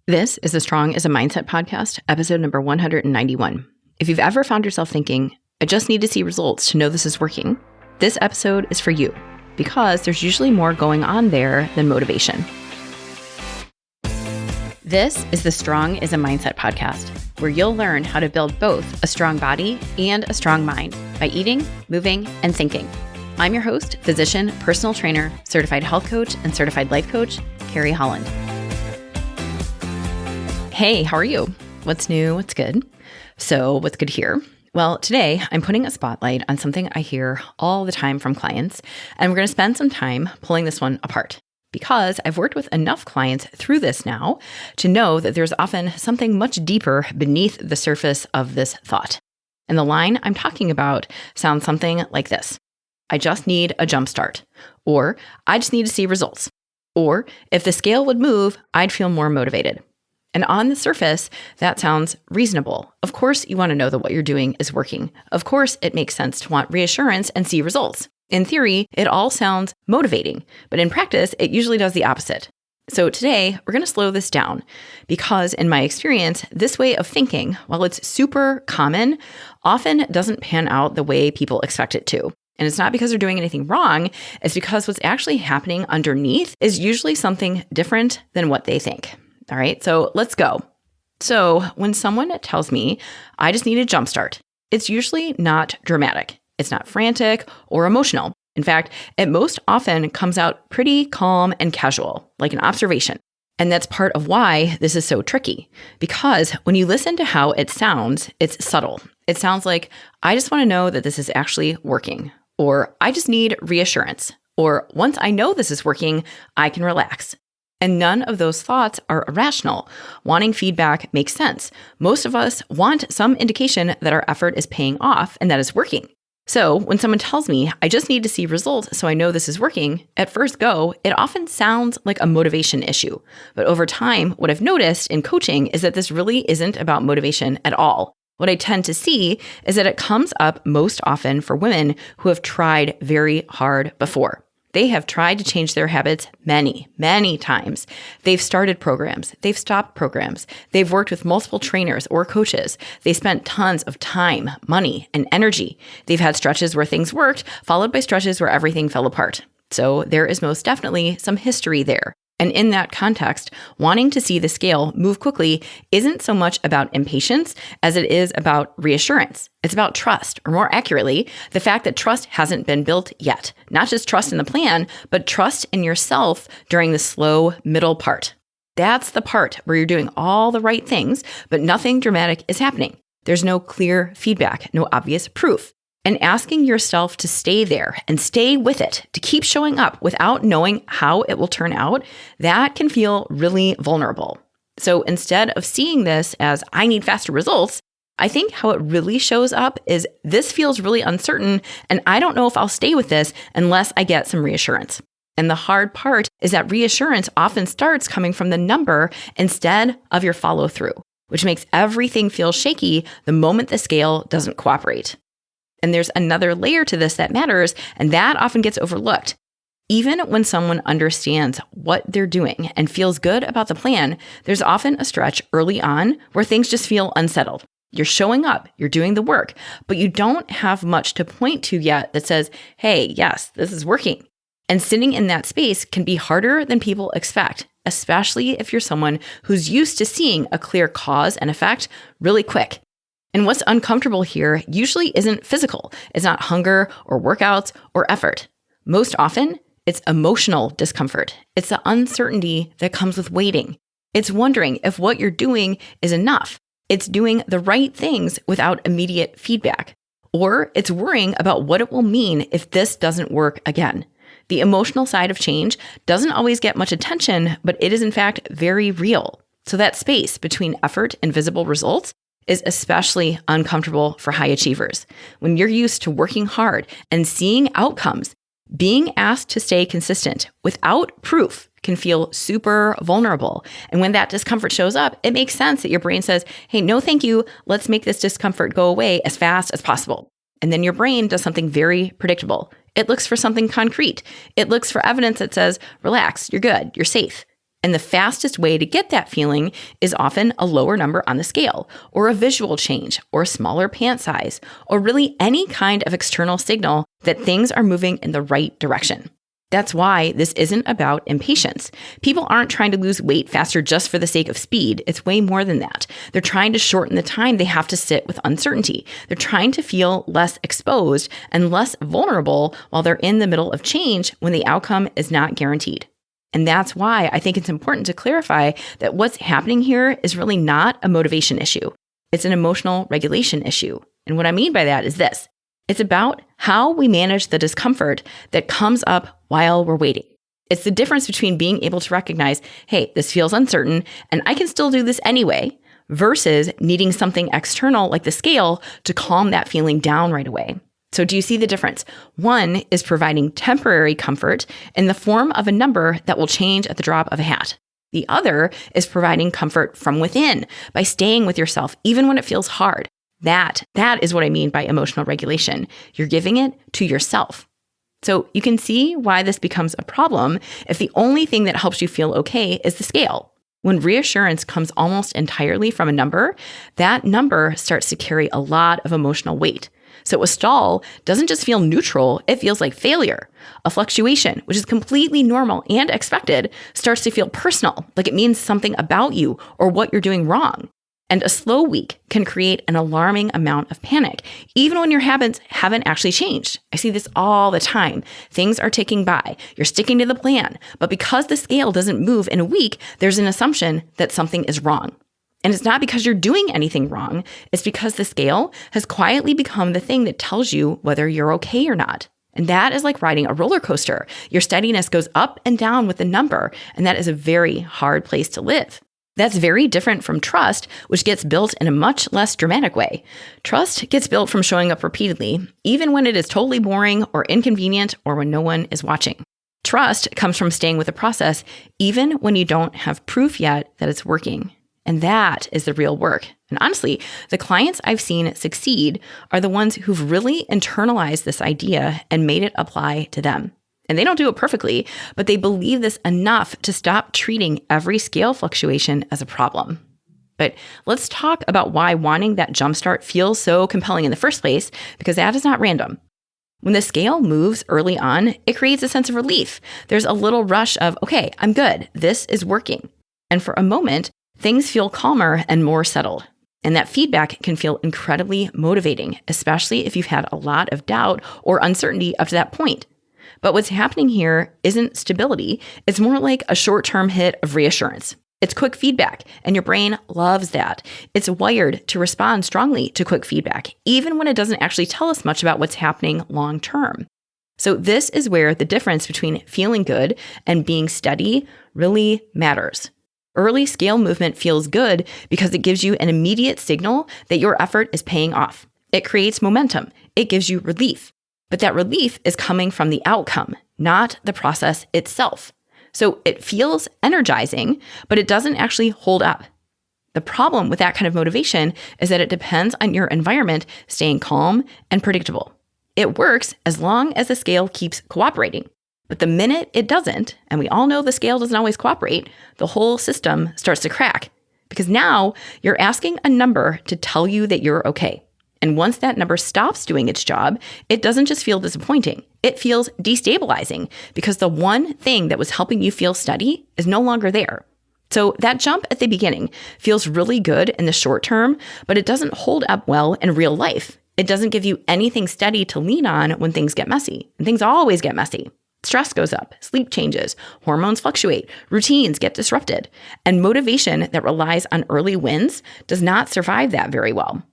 This is the Strong is a Mindset podcast, episode number 191. If you've ever found yourself thinking, I just need to see results to know this is working, this episode is for you because there's usually more going on there than motivation. This is the Strong is a Mindset podcast, where you'll learn how to build both a strong body and a strong mind by eating, moving, and thinking. I'm your host, physician, personal trainer, certified health coach, and certified life coach, Carrie Holland. Hey, how are you? What's new? What's good? So what's good here? Well, today I'm putting a spotlight on something I hear all the time from clients, and we're going to spend some time pulling this one apart because I've worked with enough clients through this now to know that there's often something much deeper beneath the surface of this thought. And the line I'm talking about sounds something like this: I just need a jumpstart, or I just need to see results, or if the scale would move, I'd feel more motivated. And on the surface, that sounds reasonable. Of course, you want to know that what you're doing is working. Of course, it makes sense to want reassurance and see results. In theory, it all sounds motivating, but in practice, it usually does the opposite. So today, we're going to slow this down because in my experience, this way of thinking, while it's super common, often doesn't pan out the way people expect it to. And it's not because they're doing anything wrong, it's because what's actually happening underneath is usually something different than what they think. All right, so let's go. So when someone tells me I just need a jumpstart, it's usually not dramatic. It's not frantic or emotional. In fact, it most often comes out pretty calm and casual, like an observation. And that's part of why this is so tricky, because when you listen to how it sounds, it's subtle. It sounds like, I just want to know that this is actually working, or I just need reassurance, or once I know this is working, I can relax. And none of those thoughts are irrational. Wanting feedback makes sense. Most of us want some indication that our effort is paying off and that it's working. So when someone tells me, I just need to see results so I know this is working, at first go, it often sounds like a motivation issue. But over time, what I've noticed in coaching is that this really isn't about motivation at all. What I tend to see is that it comes up most often for women who have tried very hard before. They have tried to change their habits many, many times. They've started programs. They've stopped programs. They've worked with multiple trainers or coaches. They spent tons of time, money, and energy. They've had stretches where things worked, followed by stretches where everything fell apart. So there is most definitely some history there. And in that context, wanting to see the scale move quickly isn't so much about impatience as it is about reassurance. It's about trust, or more accurately, the fact that trust hasn't been built yet. Not just trust in the plan, but trust in yourself during the slow middle part. That's the part where you're doing all the right things, but nothing dramatic is happening. There's no clear feedback, no obvious proof. And asking yourself to stay there and stay with it, to keep showing up without knowing how it will turn out, that can feel really vulnerable. So instead of seeing this as I need faster results, I think how it really shows up is this feels really uncertain and I don't know if I'll stay with this unless I get some reassurance. And the hard part is that reassurance often starts coming from the number instead of your follow through, which makes everything feel shaky the moment the scale doesn't cooperate. And there's another layer to this that matters, and that often gets overlooked. Even when someone understands what they're doing and feels good about the plan, there's often a stretch early on where things just feel unsettled. You're showing up, you're doing the work, but you don't have much to point to yet that says, hey, yes, this is working. And sitting in that space can be harder than people expect, especially if you're someone who's used to seeing a clear cause and effect really quick. And what's uncomfortable here usually isn't physical. It's not hunger or workouts or effort. Most often, it's emotional discomfort. It's the uncertainty that comes with waiting. It's wondering if what you're doing is enough. It's doing the right things without immediate feedback. Or it's worrying about what it will mean if this doesn't work again. The emotional side of change doesn't always get much attention, but it is in fact very real. So that space between effort and visible results is especially uncomfortable for high achievers. When you're used to working hard and seeing outcomes, being asked to stay consistent without proof can feel super vulnerable. And when that discomfort shows up, it makes sense that your brain says, hey, no, thank you. Let's make this discomfort go away as fast as possible. And then your brain does something very predictable. It looks for something concrete. It looks for evidence that says, relax, you're good, you're safe. And the fastest way to get that feeling is often a lower number on the scale, or a visual change, or a smaller pant size, or really any kind of external signal that things are moving in the right direction. That's why this isn't about impatience. People aren't trying to lose weight faster just for the sake of speed. It's way more than that. They're trying to shorten the time they have to sit with uncertainty. They're trying to feel less exposed and less vulnerable while they're in the middle of change when the outcome is not guaranteed. And that's why I think it's important to clarify that what's happening here is really not a motivation issue. It's an emotional regulation issue. And what I mean by that is this. It's about how we manage the discomfort that comes up while we're waiting. It's the difference between being able to recognize, hey, this feels uncertain and I can still do this anyway, versus needing something external like the scale to calm that feeling down right away. So do you see the difference? One is providing temporary comfort in the form of a number that will change at the drop of a hat. The other is providing comfort from within by staying with yourself even when it feels hard. That is what I mean by emotional regulation. You're giving it to yourself. So you can see why this becomes a problem if the only thing that helps you feel okay is the scale. When reassurance comes almost entirely from a number, that number starts to carry a lot of emotional weight. So a stall doesn't just feel neutral, it feels like failure. A fluctuation, which is completely normal and expected, starts to feel personal, like it means something about you or what you're doing wrong. And a slow week can create an alarming amount of panic, even when your habits haven't actually changed. I see this all the time. Things are ticking by. You're sticking to the plan. But because the scale doesn't move in a week, there's an assumption that something is wrong. And it's not because you're doing anything wrong. It's because the scale has quietly become the thing that tells you whether you're okay or not. And that is like riding a roller coaster. Your steadiness goes up and down with the number, and that is a very hard place to live. That's very different from trust, which gets built in a much less dramatic way. Trust gets built from showing up repeatedly, even when it is totally boring or inconvenient or when no one is watching. Trust comes from staying with the process, even when you don't have proof yet that it's working. And that is the real work. And honestly, the clients I've seen succeed are the ones who've really internalized this idea and made it apply to them. And they don't do it perfectly, but they believe this enough to stop treating every scale fluctuation as a problem. But let's talk about why wanting that jumpstart feels so compelling in the first place, because that is not random. When the scale moves early on, it creates a sense of relief. There's a little rush of, okay, I'm good. This is working. And for a moment, things feel calmer and more settled. And that feedback can feel incredibly motivating, especially if you've had a lot of doubt or uncertainty up to that point. But what's happening here isn't stability. It's more like a short-term hit of reassurance. It's quick feedback, and your brain loves that. It's wired to respond strongly to quick feedback, even when it doesn't actually tell us much about what's happening long-term. So this is where the difference between feeling good and being steady really matters. Early scale movement feels good because it gives you an immediate signal that your effort is paying off. It creates momentum. It gives you relief. But that relief is coming from the outcome, not the process itself. So it feels energizing, but it doesn't actually hold up. The problem with that kind of motivation is that it depends on your environment staying calm and predictable. It works as long as the scale keeps cooperating. But the minute it doesn't, and we all know the scale doesn't always cooperate, the whole system starts to crack. Because now you're asking a number to tell you that you're okay. And once that number stops doing its job, it doesn't just feel disappointing. It feels destabilizing because the one thing that was helping you feel steady is no longer there. So that jump at the beginning feels really good in the short term, but it doesn't hold up well in real life. It doesn't give you anything steady to lean on when things get messy. And things always get messy. Stress goes up, sleep changes, hormones fluctuate, routines get disrupted, and motivation that relies on early wins does not survive that very well.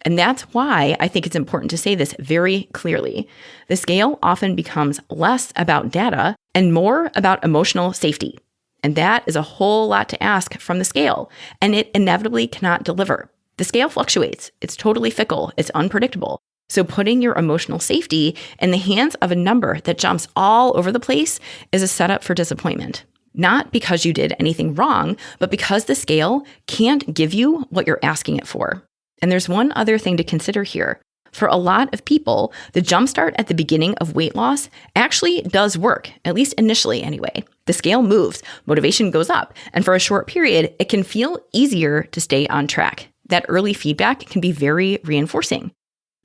And that's why I think it's important to say this very clearly. The scale often becomes less about data and more about emotional safety. And that is a whole lot to ask from the scale, and it inevitably cannot deliver. The scale fluctuates. It's totally fickle. It's unpredictable. So putting your emotional safety in the hands of a number that jumps all over the place is a setup for disappointment. Not because you did anything wrong, but because the scale can't give you what you're asking it for. And there's one other thing to consider here. For a lot of people, the jumpstart at the beginning of weight loss actually does work, at least initially anyway. The The scale moves, motivation goes up, and for a short period, it can feel easier to stay on track. That early feedback can be very reinforcing.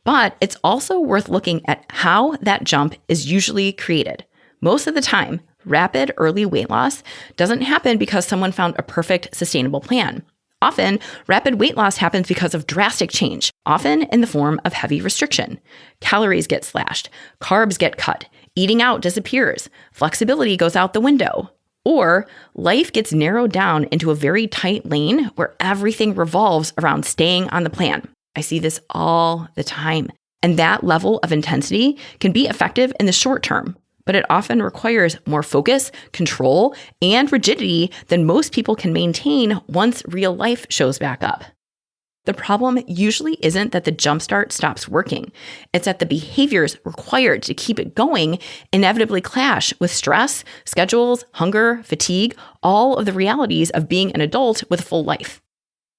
But it's also worth looking at how that jump is usually created. Most of the time, rapid early weight loss doesn't happen because someone found a perfect sustainable plan. Often, rapid weight loss happens because of drastic change, often in the form of heavy restriction. Calories get slashed, carbs get cut, eating out disappears, flexibility goes out the window, or life gets narrowed down into a very tight lane where everything revolves around staying on the plan. I see this all the time. And that level of intensity can be effective in the short term, but it often requires more focus, control, and rigidity than most people can maintain once real life shows back up. The problem usually isn't that the jumpstart stops working. It's that the behaviors required to keep it going inevitably clash with stress, schedules, hunger, fatigue, all of the realities of being an adult with a full life.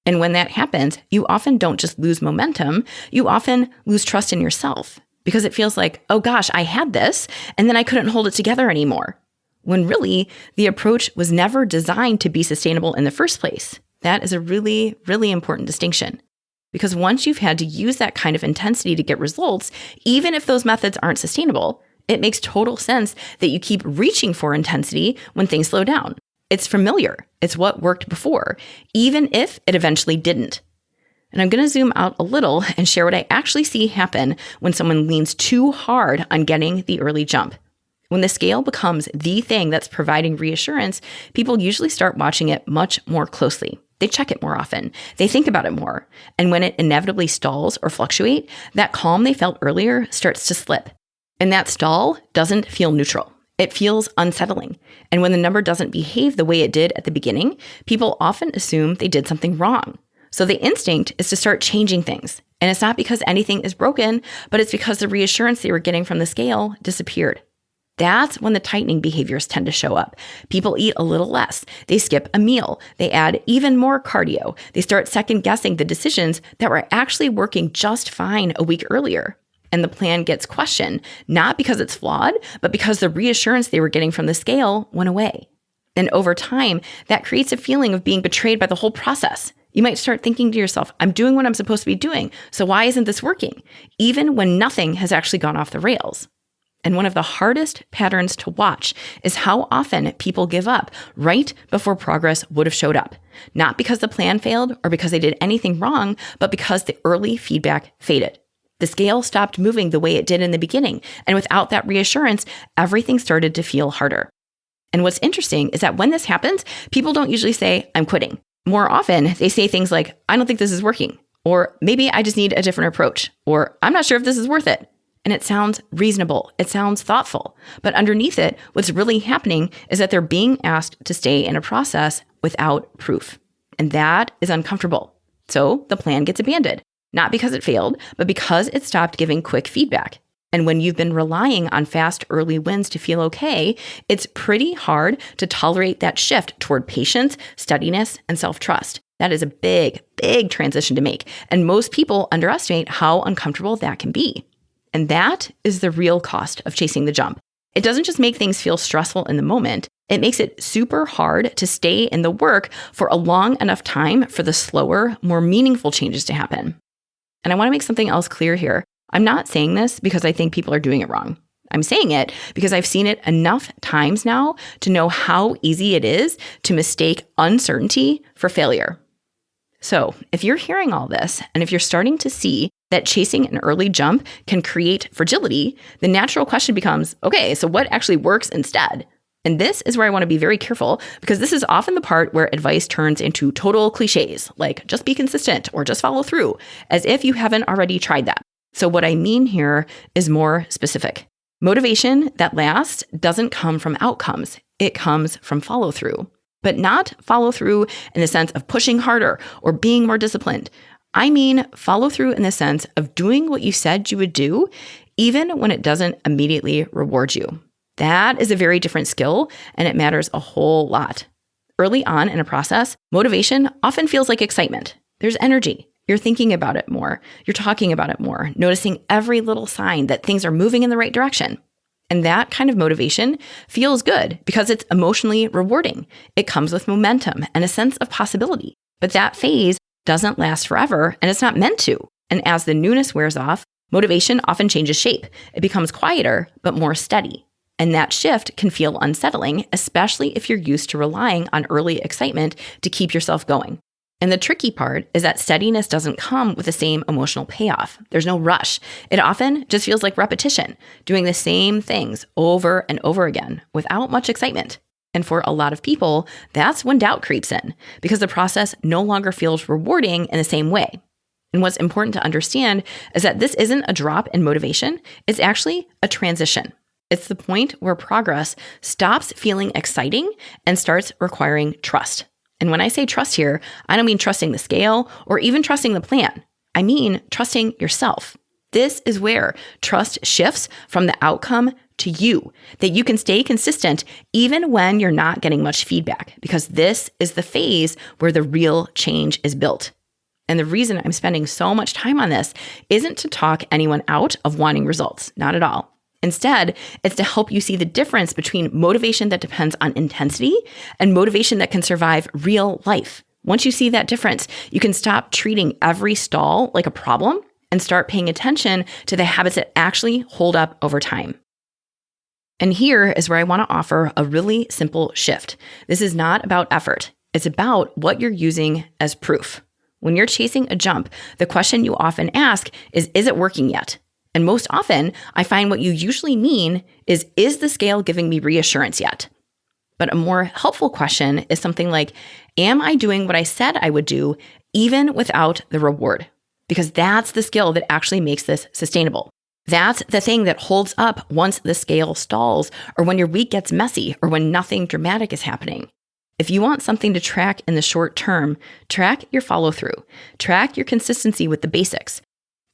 And when that happens, you often don't just lose momentum, you often lose trust in yourself because it feels like, oh gosh, I had this, and then I couldn't hold it together anymore. When really, the approach was never designed to be sustainable in the first place. That is a really, really important distinction. Because once you've had to use that kind of intensity to get results, even if those methods aren't sustainable, it makes total sense that you keep reaching for intensity when things slow down. It's familiar. It's what worked before, even if it eventually didn't. And I'm going to zoom out a little and share what I actually see happen when someone leans too hard on getting the early jump. When the scale becomes the thing that's providing reassurance, people usually start watching it much more closely. They check it more often. They think about it more. And when it inevitably stalls or fluctuates, that calm they felt earlier starts to slip. And that stall doesn't feel neutral. It feels unsettling. And when the number doesn't behave the way it did at the beginning, people often assume they did something wrong. So the instinct is to start changing things. And it's not because anything is broken, but it's because the reassurance they were getting from the scale disappeared. That's when the tightening behaviors tend to show up. People eat a little less. They skip a meal. They add even more cardio. They start second guessing the decisions that were actually working just fine a week earlier. And the plan gets questioned, not because it's flawed, but because the reassurance they were getting from the scale went away. And over time, that creates a feeling of being betrayed by the whole process. You might start thinking to yourself, I'm doing what I'm supposed to be doing, so why isn't this working? Even when nothing has actually gone off the rails. And one of the hardest patterns to watch is how often people give up right before progress would have showed up. Not because the plan failed or because they did anything wrong, but because the early feedback faded. The scale stopped moving the way it did in the beginning, and without that reassurance, everything started to feel harder. And what's interesting is that when this happens, people don't usually say, I'm quitting. More often, they say things like, I don't think this is working, or maybe I just need a different approach, or I'm not sure if this is worth it. And it sounds reasonable, it sounds thoughtful, but underneath it, what's really happening is that they're being asked to stay in a process without proof. And that is uncomfortable. So the plan gets abandoned. Not because it failed, but because it stopped giving quick feedback. And when you've been relying on fast early wins to feel okay, it's pretty hard to tolerate that shift toward patience, steadiness, and self-trust. That is a big, big transition to make. And most people underestimate how uncomfortable that can be. And that is the real cost of chasing the jump. It doesn't just make things feel stressful in the moment. It makes it super hard to stay in the work for a long enough time for the slower, more meaningful changes to happen. And I want to make something else clear here. I'm not saying this because I think people are doing it wrong. I'm saying it because I've seen it enough times now to know how easy it is to mistake uncertainty for failure. So if you're hearing all this, and if you're starting to see that chasing an early jump can create fragility, the natural question becomes, okay, so what actually works instead? And this is where I want to be very careful because this is often the part where advice turns into total cliches, like just be consistent or just follow through, as if you haven't already tried that. So what I mean here is more specific. Motivation that lasts doesn't come from outcomes. It comes from follow through, but not follow through in the sense of pushing harder or being more disciplined. I mean, follow through in the sense of doing what you said you would do, even when it doesn't immediately reward you. That is a very different skill, and it matters a whole lot. Early on in a process, motivation often feels like excitement. There's energy. You're thinking about it more. You're talking about it more, noticing every little sign that things are moving in the right direction. And that kind of motivation feels good because it's emotionally rewarding. It comes with momentum and a sense of possibility. But that phase doesn't last forever, and it's not meant to. And as the newness wears off, motivation often changes shape. It becomes quieter, but more steady. And that shift can feel unsettling, especially if you're used to relying on early excitement to keep yourself going. And the tricky part is that steadiness doesn't come with the same emotional payoff. There's no rush. It often just feels like repetition, doing the same things over and over again without much excitement. And for a lot of people, that's when doubt creeps in because the process no longer feels rewarding in the same way. And what's important to understand is that this isn't a drop in motivation. It's actually a transition. It's the point where progress stops feeling exciting and starts requiring trust. And when I say trust here, I don't mean trusting the scale or even trusting the plan. I mean trusting yourself. This is where trust shifts from the outcome to you, that you can stay consistent even when you're not getting much feedback, because this is the phase where the real change is built. And the reason I'm spending so much time on this isn't to talk anyone out of wanting results, not at all. Instead, it's to help you see the difference between motivation that depends on intensity and motivation that can survive real life. Once you see that difference, you can stop treating every stall like a problem and start paying attention to the habits that actually hold up over time. And here is where I want to offer a really simple shift. This is not about effort. It's about what you're using as proof. When you're chasing a jump, the question you often ask is it working yet? And most often, I find what you usually mean is the scale giving me reassurance yet? But a more helpful question is something like, am I doing what I said I would do even without the reward? Because that's the skill that actually makes this sustainable. That's the thing that holds up once the scale stalls or when your week gets messy or when nothing dramatic is happening. If you want something to track in the short term, track your follow through, track your consistency with the basics.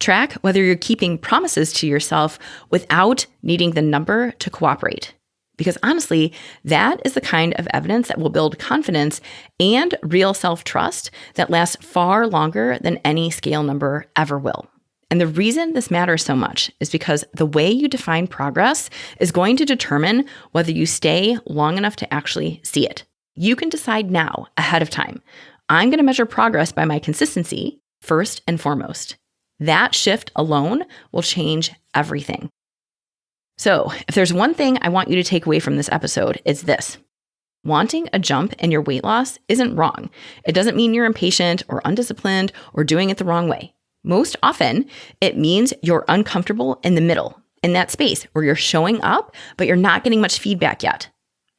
Track whether you're keeping promises to yourself without needing the number to cooperate. Because honestly, that is the kind of evidence that will build confidence and real self-trust that lasts far longer than any scale number ever will. And the reason this matters so much is because the way you define progress is going to determine whether you stay long enough to actually see it. You can decide now, ahead of time. I'm going to measure progress by my consistency, first and foremost. That shift alone will change everything. So, if there's one thing I want you to take away from this episode, it's this. Wanting a jump in your weight loss isn't wrong. It doesn't mean you're impatient or undisciplined or doing it the wrong way. Most often, it means you're uncomfortable in the middle, in that space where you're showing up, but you're not getting much feedback yet.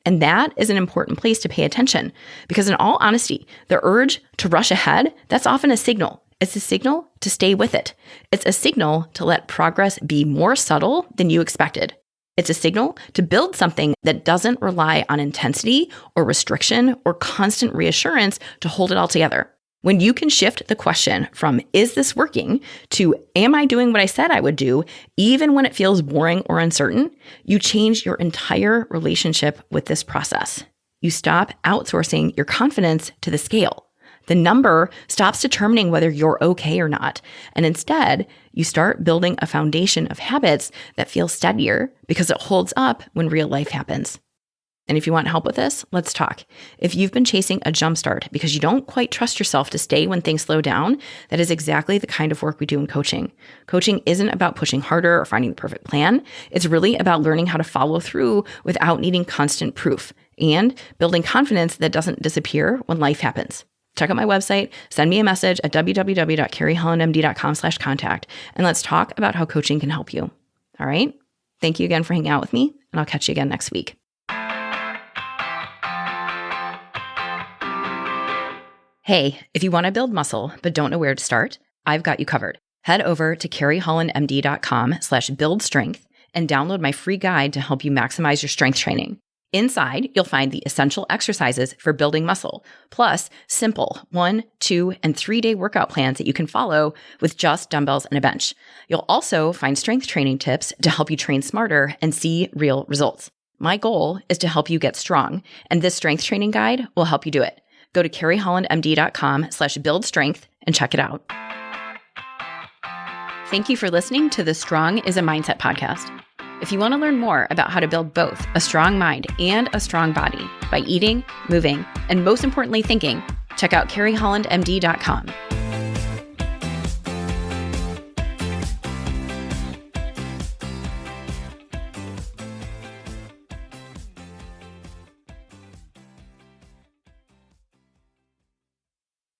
And that is an important place to pay attention because in all honesty, the urge to rush ahead, that's often a signal. It's a signal to stay with it. It's a signal to let progress be more subtle than you expected. It's a signal to build something that doesn't rely on intensity or restriction or constant reassurance to hold it all together. When you can shift the question from, is this working, to, am I doing what I said I would do, even when it feels boring or uncertain, you change your entire relationship with this process. You stop outsourcing your confidence to the scale. The number stops determining whether you're okay or not. And instead, you start building a foundation of habits that feel steadier because it holds up when real life happens. And if you want help with this, let's talk. If you've been chasing a jumpstart because you don't quite trust yourself to stay when things slow down, that is exactly the kind of work we do in coaching. Coaching isn't about pushing harder or finding the perfect plan. It's really about learning how to follow through without needing constant proof and building confidence that doesn't disappear when life happens. Check out my website, send me a message at www.carriehollandmd.com/contact, and let's talk about how coaching can help you. All right? Thank you again for hanging out with me, and I'll catch you again next week. Hey, if you want to build muscle but don't know where to start, I've got you covered. Head over to carriehollandmd.com/buildstrength and download my free guide to help you maximize your strength training. Inside, you'll find the essential exercises for building muscle, plus simple 1, 2, and 3-day workout plans that you can follow with just dumbbells and a bench. You'll also find strength training tips to help you train smarter and see real results. My goal is to help you get strong, and this strength training guide will help you do it. Go to carriehollandmd.com/buildstrength and check it out. Thank you for listening to the Strong is a Mindset podcast. If you want to learn more about how to build both a strong mind and a strong body by eating, moving, and most importantly, thinking, check out carriehollandmd.com.